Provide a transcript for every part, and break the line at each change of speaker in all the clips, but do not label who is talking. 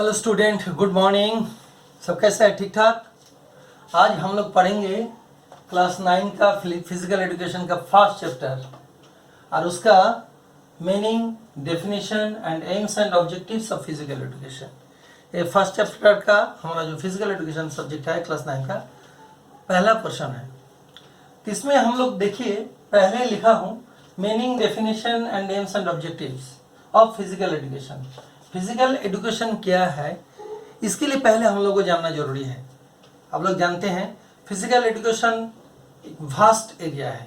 Hello student, good morning. सब कैसे है? ठीक ठाक। आज हम लोग पढ़ेंगे क्लास 9 का फिजिकल एजुकेशन का फर्स्ट चैप्टर और उसका meaning, definition and AIIMS and objectives of physical education. ये फर्स्ट चैप्टर का हमारा जो फिजिकल एजुकेशन सब्जेक्ट है क्लास 9 का पहला पोर्शन है। तो इसमें हम लोग देखिए, पहले लिखा हूँ meaning, definition and AIIMS and objectives of physical education. Physical education क्या है, इसके लिए पहले हम लोग को जानना जरूरी है। आप लोग जानते हैं फिजिकल एजुकेशन एक वास्ट एरिया है।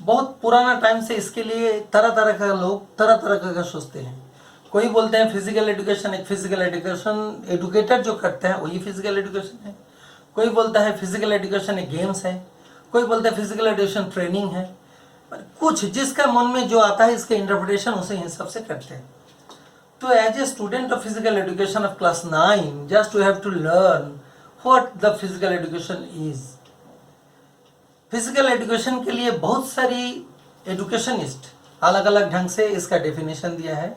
बहुत पुराना टाइम से इसके लिए तरह तरह का लोग तरह तरह का सोचते हैं। कोई बोलते हैं फिजिकल एजुकेशन एक फिजिकल एजुकेशन एडुकेटर जो करते हैं वही फिजिकल एजुकेशन है। कोई बोलता है फिजिकल एजुकेशन एक गेम्स है। कोई बोलता है फिजिकल एजुकेशन ट्रेनिंग है। पर कुछ जिसका मन में जो आता है इसके इंटरप्रिटेशन उसी हिसाब से करते हैं। तो as a student of physical education of class 9, just you have to learn what the physical education is. Physical education के लिए बहुत सारी एजुकेशनिस्ट अलग अलग ढंग से इसका डेफिनेशन दिया है।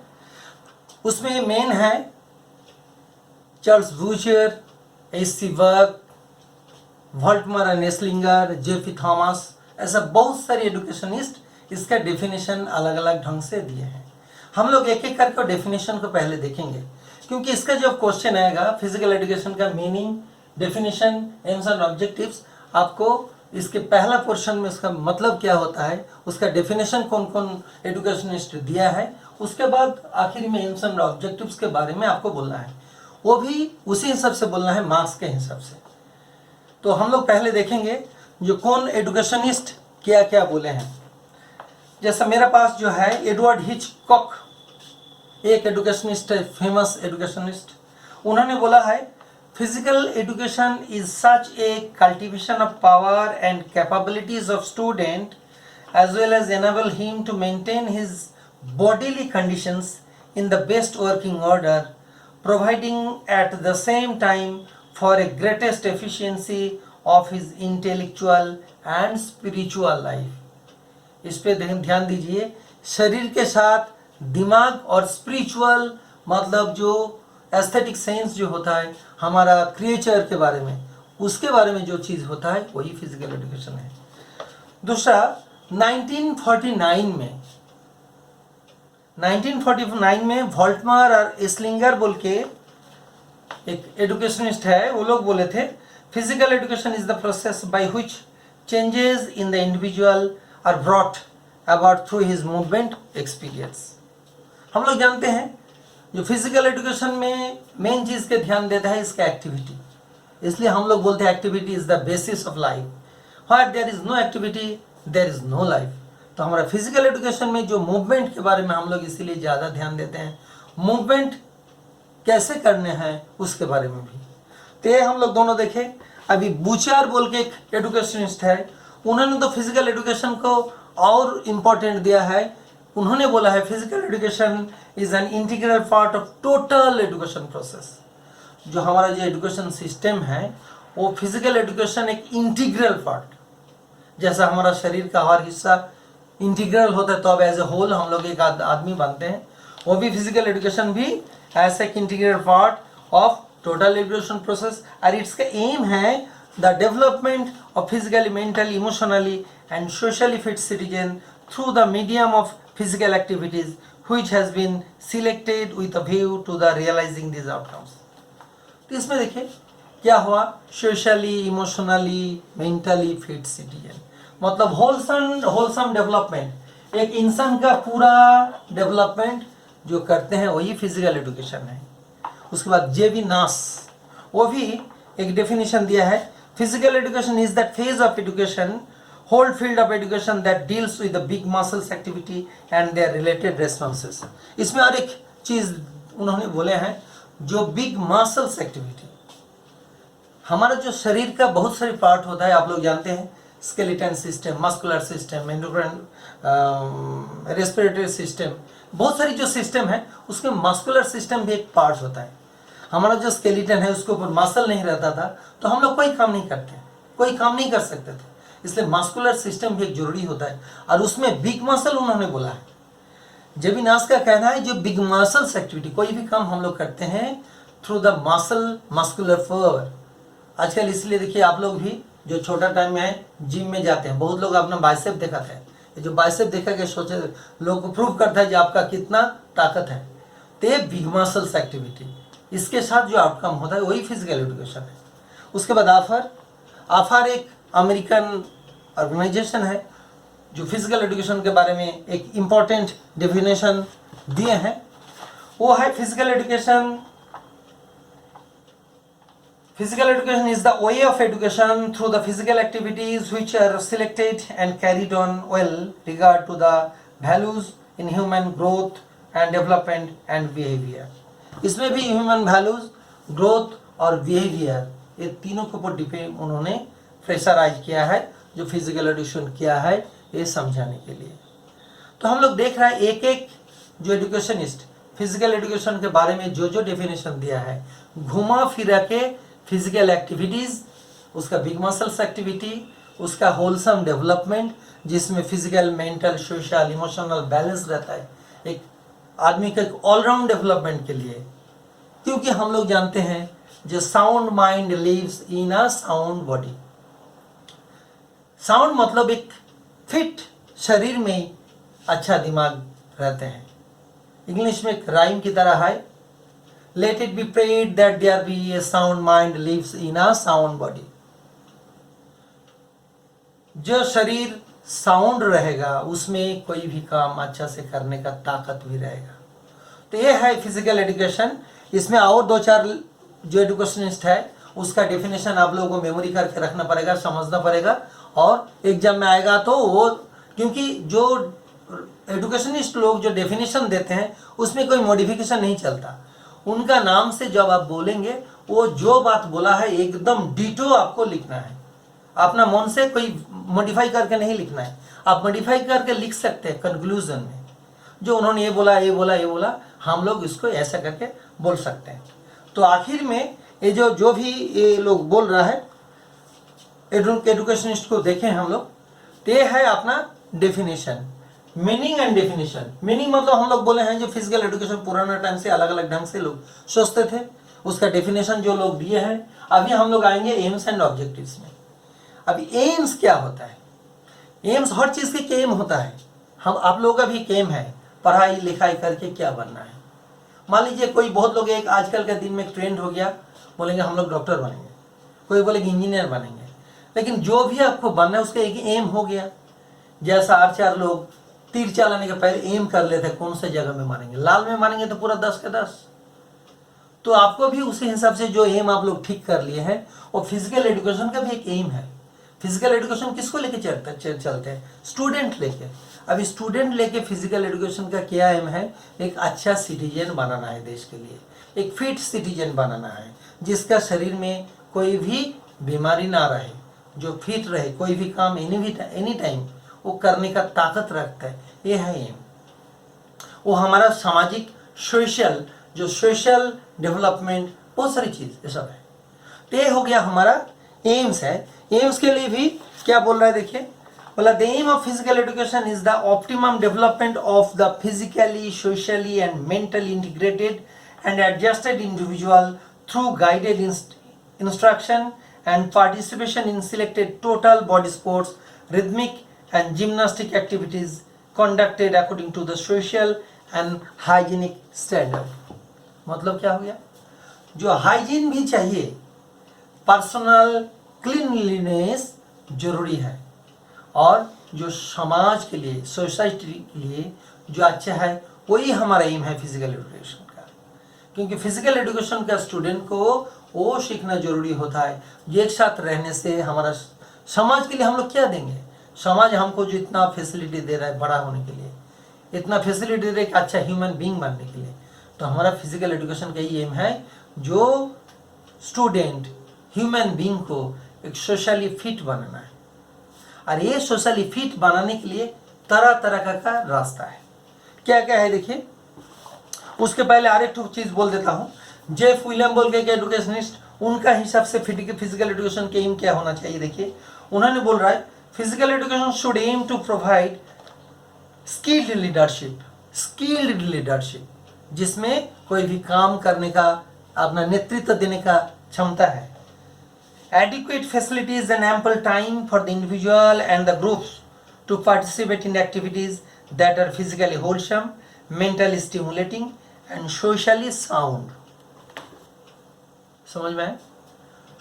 उसमें मेन है चार्ल्स बूचर, एच.सी. वर्क, वॉल्टमर एंड एस्लिंगर, जेफी थॉमस, ऐसा बहुत सारे एजुकेशनिस्ट इसका डेफिनेशन अलग अलग ढंग से दिए हैं। हम लोग एक एक करके डेफिनेशन को पहले देखेंगे, क्योंकि इसका जब क्वेश्चन आएगा फिजिकल एजुकेशन का meaning, definition, AIIMS and objectives, आपको इसके पहला पोर्शन में उसका मतलब क्या होता है, उसका डेफिनेशन कौन कौन एजुकेशनिस्ट दिया है, उसके बाद आखिर में एम्स एंड ऑब्जेक्टिव्स के बारे में आपको बोलना है। वो भी उसी हिसाब से बोलना है, मार्क्स के हिसाब से। तो हम लोग पहले देखेंगे जो कौन एजुकेशनिस्ट क्या क्या बोले हैं। जैसा मेरे पास जो है एडवर्ड हिचकॉक, एक एजुकेशनिस्ट है, फेमस एजुकेशनिस्ट। उन्होंने बोला है physical education is such a cultivation of power and capabilities of student as well as enable him to maintain his bodily conditions in the best working order, providing at the same time for a greatest efficiency of his intellectual and spiritual life. इस पे ध्यान दीजिए, शरीर के साथ दिमाग और spiritual मतलब जो एस्थेटिक सेंस जो होता है हमारा क्रिएचर के बारे में, उसके बारे में जो चीज़ होता है वही फिजिकल एजुकेशन है। दूसरा 1949 में वॉल्टमर और एस्लिंगर बोल के एक एजुकेशनिस्ट है, वो लोग बोले थे physical education is the process by which changes in the individual are brought about through his movement experience. हम लोग जानते हैं जो फिजिकल एजुकेशन में मेन चीज़ के ध्यान देता है इसका एक्टिविटी, इसलिए हम लोग बोलते हैं activity is the basis of life. Where there is no activity there is no life. तो हमारा फिजिकल एजुकेशन में जो मूवमेंट के बारे में हम लोग इसीलिए ज़्यादा ध्यान देते हैं, मूवमेंट कैसे करने हैं उसके बारे में भी। तो ये हम लोग दोनों देखें। अभी बूचर बोल के एक एजुकेशनिस्ट है, उन्होंने तो फिजिकल एजुकेशन को और इम्पोर्टेंट दिया है। उन्होंने बोला है physical education is an integral part of total education process. जो हमारा जो एजुकेशन सिस्टम है वो फिजिकल एजुकेशन एक इंटीग्रल पार्ट, जैसा हमारा शरीर का हर हिस्सा इंटीग्रल होता है तो अब एज ए होल हम लोग एक आदमी बनते हैं, वो भी फिजिकल एजुकेशन भी ऐसा एक integral part of total education process. और इसका एम है the development of physically, mentally, emotionally and socially fit citizen through the medium of physical activities which has been selected with a view to the realizing these outcomes। तो इसमें देखिए क्या हुआ, socially, emotionally, mentally fit citizen मतलब wholesome development, एक इंसान का पूरा डेवलपमेंट जो करते हैं वही फिजिकल एजुकेशन है। उसके बाद जेवी नास, वो भी एक डेफिनेशन दिया है, physical education is that phase of education, whole field of education that deals with the big muscles activity and their related responses। इसमें और एक चीज़ उन्होंने बोले हैं, जो बिग मसल्स एक्टिविटी, हमारा जो शरीर का बहुत सारे पार्ट होता है, आप लोग जानते हैं skeleton system, muscular system, endocrine, respiratory system, बहुत सारी जो सिस्टम है उसमें मस्कुलर सिस्टम भी एक पार्ट होता है। हमारा जो स्केलेटन है उसके ऊपर मसल नहीं रहता था तो हम लोग कोई काम नहीं करते, कोई काम नहीं कर सकते थे, इसलिए मस्कुलर सिस्टम भी एक जरूरी होता है। और उसमें बिग मसल उन्होंने बोला है, जेबी नास का कहना है जो बिग मसल्स एक्टिविटी, कोई भी काम हम लोग करते हैं थ्रू द मस्कुलर फाइबर। आजकल इसलिए देखिए आप लोग भी जो छोटा टाइम में है जिम में जाते हैं, बहुत लोग अपना बाइसेप दिखाते हैं। ये जो बाइसेप देखा के सोचे लोग को प्रूव करता है कि आपका कितना ताकत है। तो ये बिग मसल्स एक्टिविटी, इसके साथ जो आउटकम होता है वही फिजिकल एजुकेशन है। उसके बाद आफार एक अमेरिकन ऑर्गेनाइजेशन है जो फिजिकल एजुकेशन के बारे में एक इम्पॉर्टेंट डेफिनेशन दिए हैं। वो है physical education is the way of education through the physical activities which are selected and carried on well regard to the values in human growth and development and behavior। इसमें भी human values, growth और behaviour, ये तीनों के ऊपर depend उन्होंने pressurise किया है जो फिजिकल एजुकेशन किया है ये समझाने के लिए। तो हम लोग देख रहे हैं एक एक जो एजुकेशनिस्ट फिजिकल एजुकेशन के बारे में जो जो डेफिनेशन दिया है, घुमा फिरा के फिजिकल एक्टिविटीज़, उसका बिग मसल्स एक्टिविटी, उसका होलसम डेवलपमेंट जिसमें physical, mental, social, emotional balance रहता है एक आदमी के ऑलराउंड डेवलपमेंट के लिए। क्योंकि हम लोग जानते हैं जो sound mind lives in a sound body. Sound मतलब एक फिट शरीर में अच्छा दिमाग रहते हैं। इंग्लिश में एक राइम की तरह है, Let it be prayed that there be a sound mind lives in a sound body। जो शरीर साउंड रहेगा उसमें कोई भी काम अच्छा से करने का ताकत भी रहेगा। तो ये है फिजिकल एजुकेशन। इसमें और दो चार जो एजुकेशनिस्ट है उसका डेफिनेशन आप लोगों को मेमोरी करके रखना पड़ेगा, समझना पड़ेगा, और एग्जाम में आएगा तो वो, क्योंकि जो एजुकेशनिस्ट लोग जो डेफिनेशन देते हैं उसमें कोई मॉडिफिकेशन नहीं चलता। उनका नाम से जब आप बोलेंगे वो जो बात बोला है एकदम डिटो आपको लिखना है। अपना मन से कोई मॉडिफाई करके नहीं लिखना है। आप मॉडिफाई करके लिख सकते हैं कंक्लूजन में, जो उन्होंने ये बोला ये बोला ये बोला, हम लोग इसको ऐसा करके बोल सकते हैं। तो आखिर में ये जो भी ये लोग बोल रहा है एजुकेशनिस्ट को देखें हम लोग, तो ये है अपना definition, meaning and definition. Meaning मतलब हम लोग बोले हैं जो फिजिकल एजुकेशन पुराना टाइम से अलग अलग ढंग से लोग सोचते थे, उसका डेफिनेशन जो लोग दिए हैं। अभी हम लोग आएंगे एम्स एंड ऑब्जेक्टिव्स में। अभी एम्स क्या होता है? एम्स हर चीज़ के एम होता है। हम आप लोगों का भी एम है पढ़ाई लिखाई करके क्या बनना है। मान लीजिए कोई, बहुत लोग एक आजकल के दिन में एक ट्रेंड हो गया, बोलेंगे हम लोग डॉक्टर बनेंगे, कोई बोलेंगे इंजीनियर बनेंगे। लेकिन जो भी आपको बनना है उसका एक एम हो गया। जैसा आर्चर लोग तीर चलाने के पहले एम कर लेते हैं कौन से जगह में मारेंगे, लाल में मारेंगे तो पूरा 10 के 10। तो आपको भी उसी हिसाब से जो एम आप लोग ठीक कर लिए हैं, और फिजिकल एजुकेशन का भी एक एम है। फिजिकल एजुकेशन किसको लेके चलते हैं? स्टूडेंट लेके। अभी स्टूडेंट लेके फिजिकल एजुकेशन का क्या एम है? एक अच्छा सिटीजन बनाना है देश के लिए, एक फिट सिटीजन बनाना है जिसका शरीर में कोई भी बीमारी ना रहे, जो फिट रहे, कोई भी काम एनी टाइम वो करने का ताकत रखता है। ये है एम। वो हमारा सामाजिक सोशल डेवलपमेंट, बहुत सारी चीज़ ये सब है। तो ये हो गया हमारा एम्स है। एम्स के लिए भी क्या बोल रहा है देखिए, बोला the aim of physical education is the optimum development of the physically, socially and mentally integrated and adjusted individual through guided instruction and participation in selected total body sports, rhythmic and gymnastic activities conducted according to the social and hygienic standard। मतलब क्या हो गया? जो hygiene भी चाहिए, personal cleanliness जरूरी है, और जो समाज के लिए, सोसाइटी के लिए जो अच्छा है वही हमारा एम है फिजिकल एजुकेशन का। क्योंकि फिजिकल एजुकेशन का स्टूडेंट को वो सीखना जरूरी होता है। एक साथ रहने से हमारा समाज के लिए हम लोग क्या देंगे? समाज हमको जो इतना फैसिलिटी दे रहा है बड़ा होने के लिए, इतना फैसिलिटी दे रहा है कि अच्छा ह्यूमन बीइंग बनने के लिए, तो हमारा फिजिकल एजुकेशन का ही एम है जो स्टूडेंट ह्यूमन बीइंग को एक सोशली फिट बनाना है। और ये सोशली फिट बनाने के लिए तरह तरह का रास्ता है। क्या क्या है देखिए। उसके पहले और एक चीज़ बोल देता हूँ। जेफ विलियम बोल के एजुकेशनिस्ट, उनका हिसाब से फिजिकल एजुकेशन के एम क्या होना चाहिए देखिए। उन्होंने बोल रहा है physical education should aim to provide skilled leadership, जिसमें कोई भी काम करने का अपना नेतृत्व देने का क्षमता है। Adequate facilities and ample time for the individual and the groups to participate in activities that are physically wholesome, mentally stimulating and socially sound. समझ में?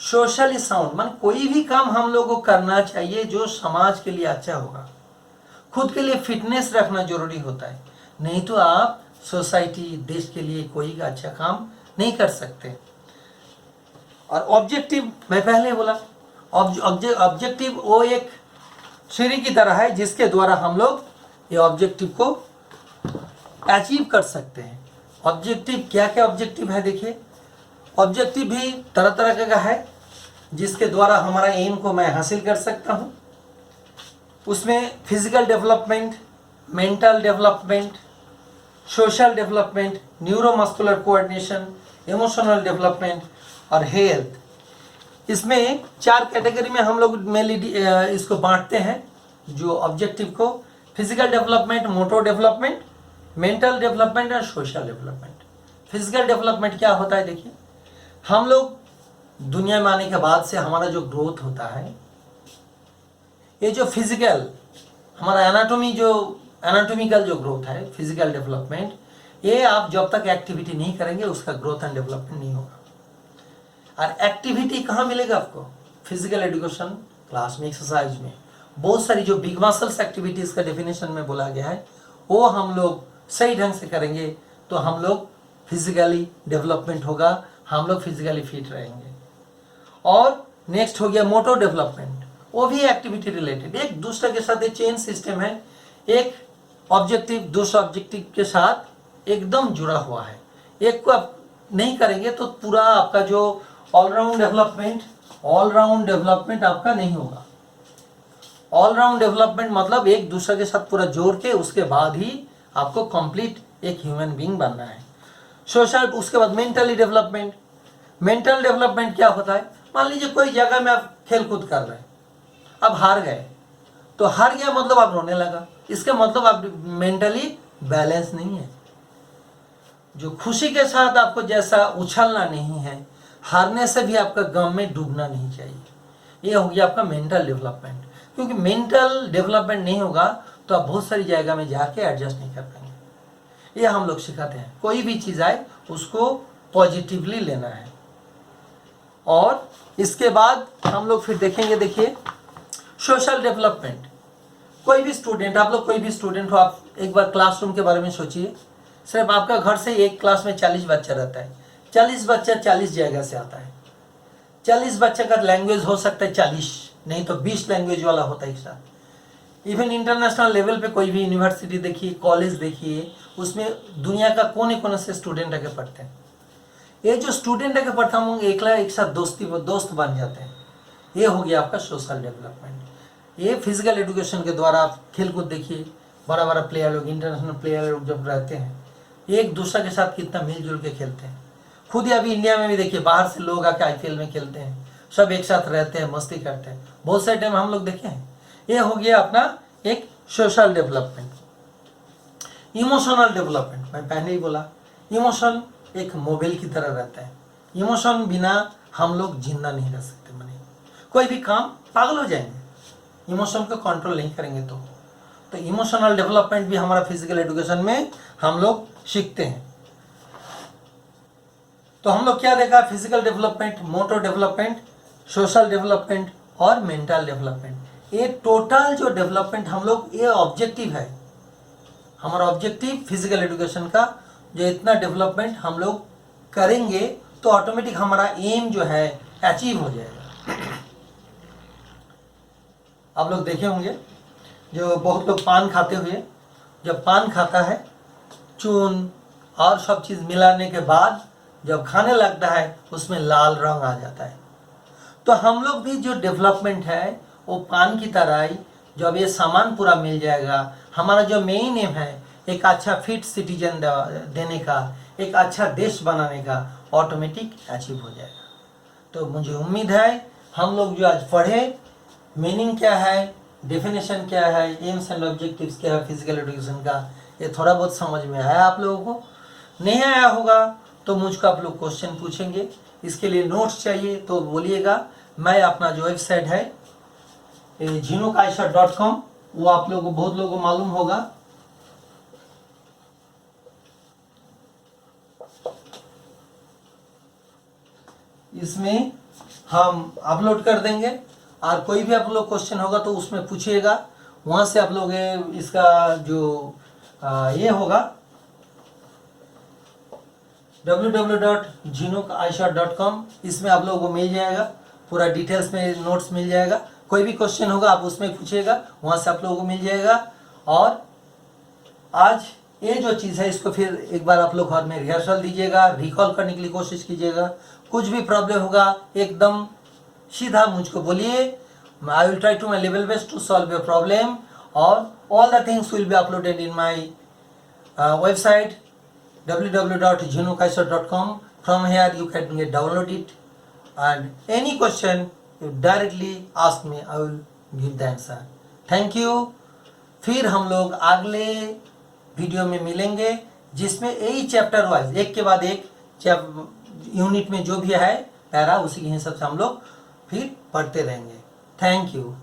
सोशली साउंड मान कोई भी काम हम लोगों को करना चाहिए जो समाज के लिए अच्छा होगा। खुद के लिए फिटनेस रखना जरूरी होता है, नहीं तो आप सोसाइटी देश के लिए कोई अच्छा काम नहीं कर सकते। और ऑब्जेक्टिव मैं पहले बोला, ऑब्जेक्टिव वो एक सीढ़ी की तरह है जिसके द्वारा हम लोग ये ऑब्जेक्टिव को अचीव कर सकते हैं। ऑब्जेक्टिव क्या क्या ऑब्जेक्टिव है देखिए, ऑब्जेक्टिव भी तरह तरह का है जिसके द्वारा हमारा एम को मैं हासिल कर सकता हूँ। उसमें physical development, mental development, social development, neuromuscular coordination, emotional development और हेल्थ। इसमें 4 कैटेगरी में हम लोग मेनली इसको बांटते हैं जो ऑब्जेक्टिव को, physical development, motor development, mental development और सोशल डेवलपमेंट। फिजिकल डेवलपमेंट क्या होता है देखिए, हम लोग दुनिया में आने के बाद से हमारा जो ग्रोथ होता है, ये जो फिजिकल हमारा एनाटॉमिकल जो ग्रोथ है, फिजिकल डेवलपमेंट, ये आप जब तक एक्टिविटी नहीं करेंगे उसका ग्रोथ एंड डेवलपमेंट नहीं होगा। और एक्टिविटी कहाँ मिलेगा आपको? फिजिकल एजुकेशन क्लास में, एक्सरसाइज में, बहुत सारी जो बिग मसल्स एक्टिविटीज़ का डेफिनेशन में बोला गया है वो हम लोग सही ढंग से करेंगे तो हम लोग फिजिकली डेवलपमेंट होगा, हम लोग फिजिकली फिट रहेंगे। और नेक्स्ट हो गया मोटर डेवलपमेंट, वो भी एक्टिविटी रिलेटेड, एक दूसरे के साथ एक चेन सिस्टम है, एक ऑब्जेक्टिव दूसरा ऑब्जेक्टिव के साथ एकदम जुड़ा हुआ है। एक को आप नहीं करेंगे तो पूरा आपका जो ऑलराउंड डेवलपमेंट आपका नहीं होगा। ऑलराउंड डेवलपमेंट मतलब एक दूसरे के साथ पूरा जोड़ के उसके बाद ही आपको कंप्लीट एक ह्यूमन बीइंग बनना है। सोशल, उसके बाद मेंटली डेवलपमेंट। मेंटल डेवलपमेंट क्या होता है? मान लीजिए कोई जगह में आप खेल कूद कर रहे हैं, अब हार गए, तो हार गया मतलब आप रोने लगा, इसका मतलब आप मेंटली बैलेंस नहीं है। जो खुशी के साथ आपको जैसा उछलना नहीं है, हारने से भी आपका गम में डूबना नहीं चाहिए। ये हो गया आपका मेंटल डेवलपमेंट। क्योंकि मेंटल डेवलपमेंट नहीं होगा तो आप बहुत सारी जगह में जाके एडजस्ट नहीं कर पाएंगे। ये हम लोग सिखाते हैं, कोई भी चीज़ आए उसको पॉजिटिवली लेना है। और इसके बाद हम लोग फिर देखेंगे, देखिए सोशल डेवलपमेंट। कोई भी स्टूडेंट, आप लोग कोई भी स्टूडेंट हो, आप एक बार क्लासरूम के बारे में सोचिए। सिर्फ आपका घर से एक क्लास में 40 बच्चा रहता है, 40 बच्चा 40 जगह से आता है। 40 बच्चे का लैंग्वेज हो सकता है 40, नहीं तो 20 लैंग्वेज वाला होता है एक साथ। इवन इंटरनेशनल लेवल पे कोई भी यूनिवर्सिटी देखिए, कॉलेज देखिए, उसमें दुनिया का कोने कोने से स्टूडेंट आके पढ़ते हैं। ये जो स्टूडेंट आके पढ़ता हूँ एक साथ दोस्त बन जाते हैं। ये हो गया आपका सोशल डेवलपमेंट। ये फिजिकल एजुकेशन के द्वारा आप खेल कूद देखिए, बड़ा बड़ा प्लेयर लोग, इंटरनेशनल प्लेयर लोग जब रहते हैं एक दूसरे के साथ कितना मिलजुल के खेलते हैं। खुद ही अभी इंडिया में भी देखिए, बाहर से लोग आके IPL में खेलते हैं, सब एक साथ रहते हैं, मस्ती करते हैं, बहुत सारे टाइम हम लोग देखे हैं। ये हो गया अपना एक सोशल डेवलपमेंट। इमोशनल डेवलपमेंट, मैं पहले ही बोला, इमोशन एक मोबाइल की तरह रहता है। इमोशन बिना हम लोग जिंदा नहीं रह सकते। माने कोई भी काम पागल हो जाएंगे इमोशन को कंट्रोल नहीं करेंगे तो इमोशनल डेवलपमेंट भी हमारा फिजिकल एजुकेशन में हम लोग सीखते हैं। तो हम लोग क्या देखा? Physical development, motor development, social development और मेंटल डेवलपमेंट। ये टोटल जो डेवलपमेंट हम लोग, ये ऑब्जेक्टिव है हमारा, ऑब्जेक्टिव फिजिकल एजुकेशन का। जो इतना डेवलपमेंट हम लोग करेंगे तो ऑटोमेटिक हमारा एम जो है अचीव हो जाएगा। आप लोग देखे होंगे जो बहुत लोग पान खाते हुए, जब पान खाता है चून और सब चीज़ मिलाने के बाद जब खाने लगता है उसमें लाल रंग आ जाता है। तो हम लोग भी जो डेवलपमेंट है वो पान की तरह ही, जब ये सामान पूरा मिल जाएगा, हमारा जो मेन एम है एक अच्छा फिट सिटीजन देने का, एक अच्छा देश बनाने का, ऑटोमेटिक अचीव हो जाएगा। तो मुझे उम्मीद है हम लोग जो आज पढ़े, मीनिंग क्या है, डेफिनेशन क्या है, एम्स एंड ऑब्जेक्टिव्स क्या है फिजिकल एजुकेशन का, ये थोड़ा बहुत समझ में आया आप लोगों को। नहीं आया होगा तो मुझको आप लोग क्वेश्चन पूछेंगे। इसके लिए नोट्स चाहिए तो बोलिएगा। मैं अपना जो वेबसाइट है jhinukaiser.com, वो आप लोगों को बहुत लोगों को मालूम होगा। इसमें हम अपलोड कर देंगे और कोई भी आप लोग क्वेश्चन होगा तो उसमें पूछिएगा। वहाँ से आप लोग इसका जो ये होगा www.jhinukaiser.com, इसमें आप लोगों को मिल जाएगा, पूरा डिटेल्स में नोट्स मिल जाएगा। कोई भी क्वेश्चन होगा आप उसमें पूछिएगा, वहाँ से आप लोगों को मिल जाएगा। और आज ये जो चीज़ है इसको फिर एक बार आप लोग घर में रिहर्सल दीजिएगा, रिकॉल करने के लिए कोशिश कीजिएगा। कुछ भी प्रॉब्लम होगा एकदम सीधा मुझको बोलिए, I will try to my level best to solve your problem. और all the things will be uploaded in my website www.jhinukaiser.com. From here you can download it, and any question you directly ask me, I will give the answer. Thank you. फिर हम लोग अगले video में मिलेंगे जिसमें यही chapter wise एक के बाद एक यूनिट में जो भी है पैरा उसी के हिसाब से हम लोग फिर पढ़ते रहेंगे। Thank you.